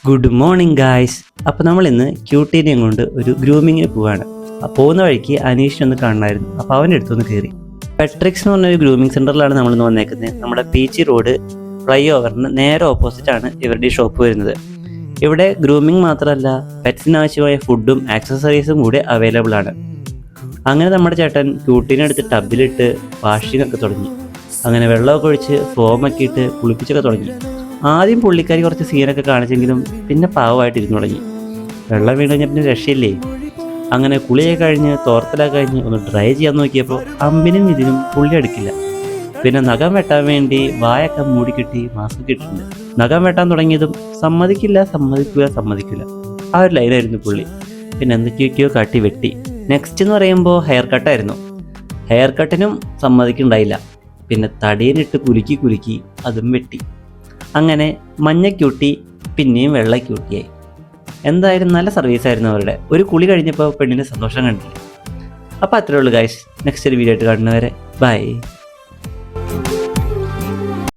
Good morning guys. അപ്പോൾ നമ്മൾ ഇന്ന് ക്യൂട്ടീനെയും കൊണ്ട് ഒരു ഗ്രൂമിങ്ങിന് പോവാണ്. പോകുന്ന വഴിക്ക് അനീഷിനൊന്ന് കാണണമായിരുന്നു. അപ്പോൾ അവൻ്റെ അടുത്തൊന്ന് കയറി. പെട്രിക്സ് എന്ന് പറഞ്ഞൊരു ഗ്രൂമിങ് സെൻറ്ററിലാണ് നമ്മളിന്ന് വന്നേക്കുന്നത്. നമ്മുടെ പീച്ചി റോഡ് ഫ്ലൈ ഓവറിന് നേരെ ഓപ്പോസിറ്റാണ് ഇവരുടെ ഈ ഷോപ്പ് വരുന്നത്. ഇവിടെ ഗ്രൂമിങ് മാത്രമല്ല, പെറ്റ്സിന് ആവശ്യമായ ഫുഡും ആക്സസറീസും കൂടി അവൈലബിൾ ആണ്. അങ്ങനെ നമ്മുടെ ചേട്ടൻ ക്യൂട്ടീനെ എടുത്ത് ടബിലിട്ട് വാഷിംഗ് ഒക്കെ തുടങ്ങി. അങ്ങനെ വെള്ളമൊക്കെ ഒഴിച്ച് ഫോമൊക്കെ ഇട്ട് കുളിപ്പിച്ചൊക്കെ തുടങ്ങി. ആദ്യം പുള്ളിക്കാരി കുറച്ച് സീനൊക്കെ കാണിച്ചെങ്കിലും പിന്നെ പാവമായിട്ടിരുന്നു തുടങ്ങി. വെള്ളം വീണ് കഴിഞ്ഞാൽ പിന്നെ രക്ഷയില്ലേ. അങ്ങനെ കുളിയൊക്കെ കഴിഞ്ഞ് തോർത്തലൊക്കെ കഴിഞ്ഞ് ഒന്ന് ഡ്രൈ ചെയ്യാൻ നോക്കിയപ്പോൾ അമ്പിനും ഇതിനും പുള്ളി എടുക്കില്ല. പിന്നെ നഖം വെട്ടാൻ വേണ്ടി വായൊക്കെ മൂടിക്കെട്ടി മാസ്ക് ഇട്ടിട്ടുണ്ട്. നഖം വെട്ടാൻ തുടങ്ങിയതും സമ്മതിക്കില്ല ആ ഒരു ലൈനായിരുന്നു പുള്ളി. പിന്നെ എന്തൊക്കെയൊക്കെയോ കാട്ടി വെട്ടി. നെക്സ്റ്റ് എന്ന് പറയുമ്പോൾ ഹെയർ കട്ടായിരുന്നു. ഹെയർ കട്ടിനും സമ്മതിക്കുണ്ടായില്ല. പിന്നെ തടീനിട്ട് കുലുക്കി അതും വെട്ടി. അങ്ങനെ മഞ്ഞ ക്യൂട്ടി പിന്നെയും വെള്ള ക്യൂട്ടിയായി. എന്തായാലും നല്ല സർവീസായിരുന്നു അവരുടെ. ഒരു കുളി കഴിഞ്ഞപ്പോൾ പെണ്ണിന് സന്തോഷം കണ്ടില്ല. അപ്പോൾ അത്രേ ഉള്ളൂ ഗൈസ്. നെക്സ്റ്റ് ഒരു വീഡിയോ ആയിട്ട് കാണുന്നവരെ ബൈ.